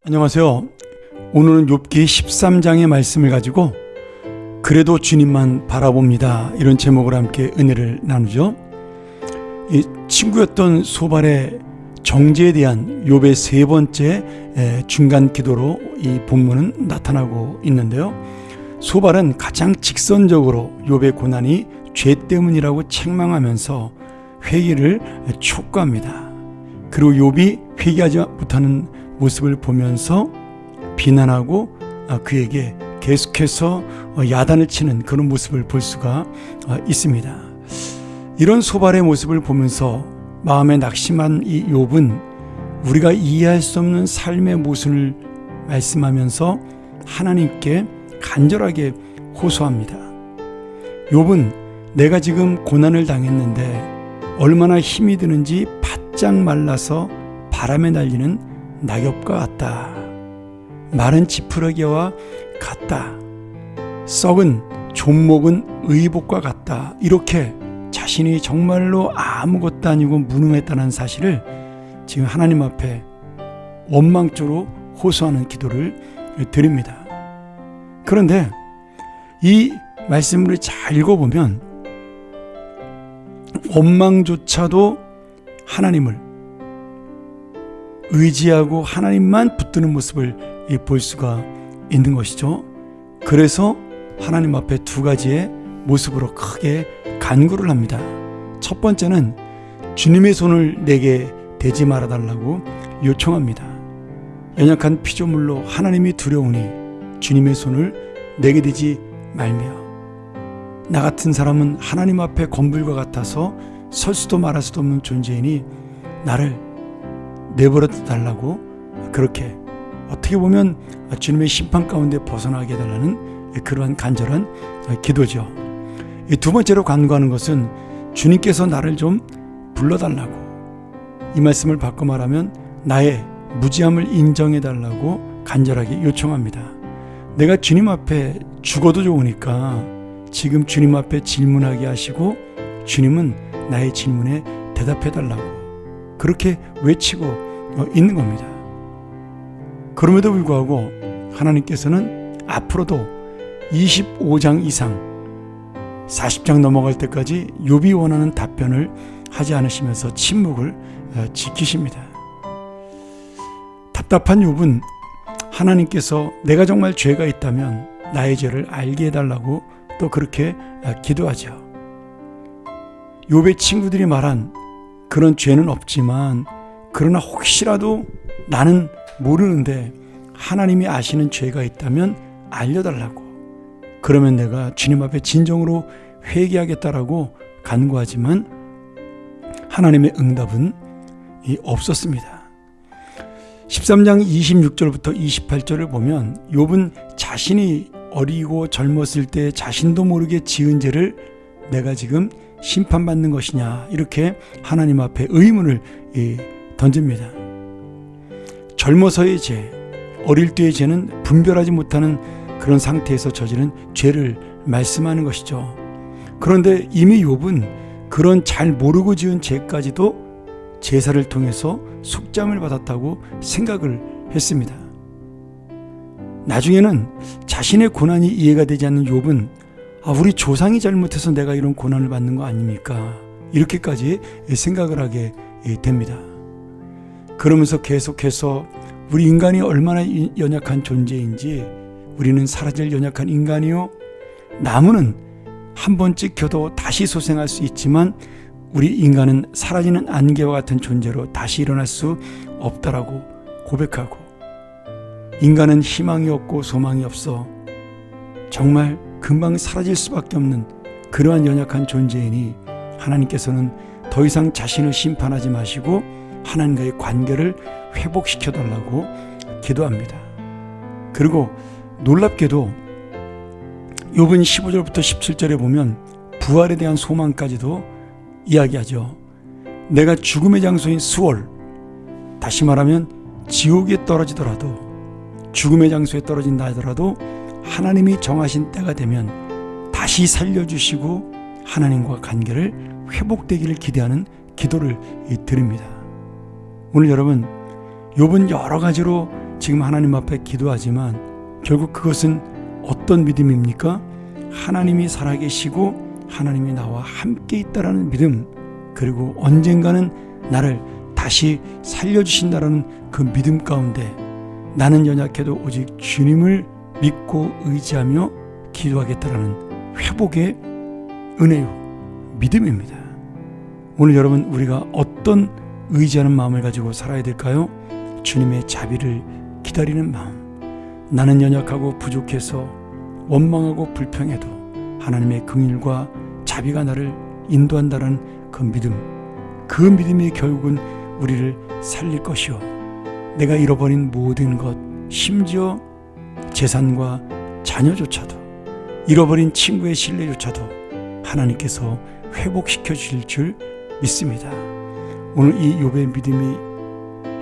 안녕하세요. 오늘은 욥기 13장의 말씀을 가지고 그래도 주님만 바라봅니다, 이런 제목으로 함께 은혜를 나누죠. 이 친구였던 소발의 정죄에 대한 욥의 세 번째 중간 기도로 이 본문은 나타나고 있는데요. 소발은 가장 직선적으로 욥의 고난이 죄 때문이라고 책망하면서 회개를 촉구합니다. 그리고 욥이 회개하지 못하는 모습을 보면서 비난하고 그에게 계속해서 야단을 치는 그런 모습을 볼 수가 있습니다. 이런 소발의 모습을 보면서 마음에 낙심한 이 욥은 우리가 이해할 수 없는 삶의 모순을 말씀하면서 하나님께 간절하게 호소합니다. 욥은 내가 지금 고난을 당했는데 얼마나 힘이 드는지 바짝 말라서 바람에 날리는 낙엽과 같다. 마른 지푸라기와 같다. 썩은 존목은 의복과 같다. 이렇게 자신이 정말로 아무것도 아니고 무능했다는 사실을 지금 하나님 앞에 원망조로 호소하는 기도를 드립니다. 그런데 이 말씀을 잘 읽어보면 원망조차도 하나님을 의지하고 하나님만 붙드는 모습을 볼 수가 있는 것이죠. 그래서 하나님 앞에 두 가지의 모습으로 크게 간구를 합니다. 첫 번째는 주님의 손을 내게 대지 말아달라고 요청합니다. 연약한 피조물로 하나님이 두려우니 주님의 손을 내게 대지 말며, 나 같은 사람은 하나님 앞에 건불과 같아서 설 수도 말할 수도 없는 존재이니 나를 내버려 달라고, 그렇게 어떻게 보면 주님의 심판 가운데 벗어나게 해달라는 그러한 간절한 기도죠. 두 번째로 간구하는 것은 주님께서 나를 좀 불러달라고, 이 말씀을 바꿔 말하면 나의 무지함을 인정해달라고 간절하게 요청합니다. 내가 주님 앞에 죽어도 좋으니까 지금 주님 앞에 질문하게 하시고 주님은 나의 질문에 대답해달라고 그렇게 외치고 있는 겁니다. 그럼에도 불구하고 하나님께서는 앞으로도 25장 이상 40장 넘어갈 때까지 욥이 원하는 답변을 하지 않으시면서 침묵을 지키십니다. 답답한 욥은 하나님께서 내가 정말 죄가 있다면 나의 죄를 알게 해달라고 또 그렇게 기도하죠. 욥의 친구들이 말한 그런 죄는 없지만 그러나 혹시라도 나는 모르는데 하나님이 아시는 죄가 있다면 알려달라고, 그러면 내가 주님 앞에 진정으로 회개하겠다라고 간구하지만 하나님의 응답은 없었습니다. 13장 26절부터 28절을 보면 욥은 자신이 어리고 젊었을 때 자신도 모르게 지은 죄를 내가 지금 심판받는 것이냐, 이렇게 하나님 앞에 의문을 던집니다. 젊어서의 죄, 어릴 때의 죄는 분별하지 못하는 그런 상태에서 저지른 죄를 말씀하는 것이죠. 그런데 이미 욥은 그런 잘 모르고 지은 죄까지도 제사를 통해서 속죄함을 받았다고 생각을 했습니다. 나중에는 자신의 고난이 이해가 되지 않는 욥은 우리 조상이 잘못해서 내가 이런 고난을 받는 거 아닙니까? 이렇게까지 생각을 하게 됩니다. 그러면서 계속해서 우리 인간이 얼마나 연약한 존재인지, 우리는 사라질 연약한 인간이요, 나무는 한 번 찍혀도 다시 소생할 수 있지만 우리 인간은 사라지는 안개와 같은 존재로 다시 일어날 수 없다라고 고백하고, 인간은 희망이 없고 소망이 없어 정말 금방 사라질 수밖에 없는 그러한 연약한 존재이니 하나님께서는 더 이상 자신을 심판하지 마시고 하나님과의 관계를 회복시켜달라고 기도합니다. 그리고 놀랍게도 욥은 15절부터 17절에 보면 부활에 대한 소망까지도 이야기하죠. 내가 죽음의 장소인 수월, 다시 말하면 지옥에 떨어지더라도, 죽음의 장소에 떨어진다 하더라도 하나님이 정하신 때가 되면 다시 살려주시고 하나님과 관계를 회복되기를 기대하는 기도를 드립니다. 오늘 여러분, 욥은 여러 가지로 지금 하나님 앞에 기도하지만 결국 그것은 어떤 믿음입니까? 하나님이 살아계시고 하나님이 나와 함께 있다라는 믿음, 그리고 언젠가는 나를 다시 살려주신다라는 그 믿음 가운데 나는 연약해도 오직 주님을 믿고 의지하며 기도하겠다라는 회복의 은혜요 믿음입니다. 오늘 여러분, 우리가 어떤 의지하는 마음을 가지고 살아야 될까요? 주님의 자비를 기다리는 마음. 나는 연약하고 부족해서 원망하고 불평해도 하나님의 긍휼과 자비가 나를 인도한다는 그 믿음, 그 믿음이 결국은 우리를 살릴 것이요, 내가 잃어버린 모든 것, 심지어 재산과 자녀조차도, 잃어버린 친구의 신뢰조차도 하나님께서 회복시켜 주실 줄 믿습니다. 오늘 이 욥의 믿음이,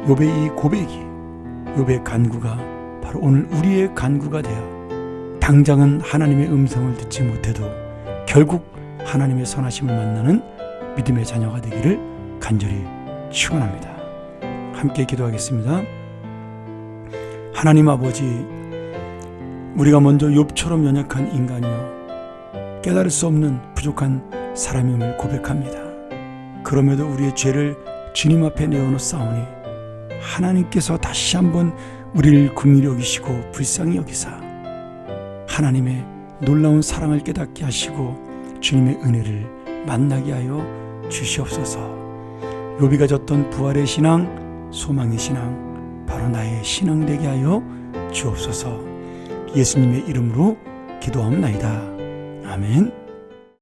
욥의 이 고백이, 욥의 간구가 바로 오늘 우리의 간구가 되어 당장은 하나님의 음성을 듣지 못해도 결국 하나님의 선하심을 만나는 믿음의 자녀가 되기를 간절히 축원합니다. 함께 기도하겠습니다. 하나님 아버지, 우리가 먼저 욥처럼 연약한 인간이요 깨달을 수 없는 부족한 사람임을 고백합니다. 그럼에도 우리의 죄를 주님 앞에 내어놓사오니 하나님께서 다시 한번 우리를 긍휼히 여기시고 불쌍히 여기사 하나님의 놀라운 사랑을 깨닫게 하시고 주님의 은혜를 만나게 하여 주시옵소서. 욥이 가졌던 부활의 신앙, 소망의 신앙, 바로 나의 신앙 되게 하여 주옵소서. 예수님의 이름으로 기도하옵나이다. 아멘.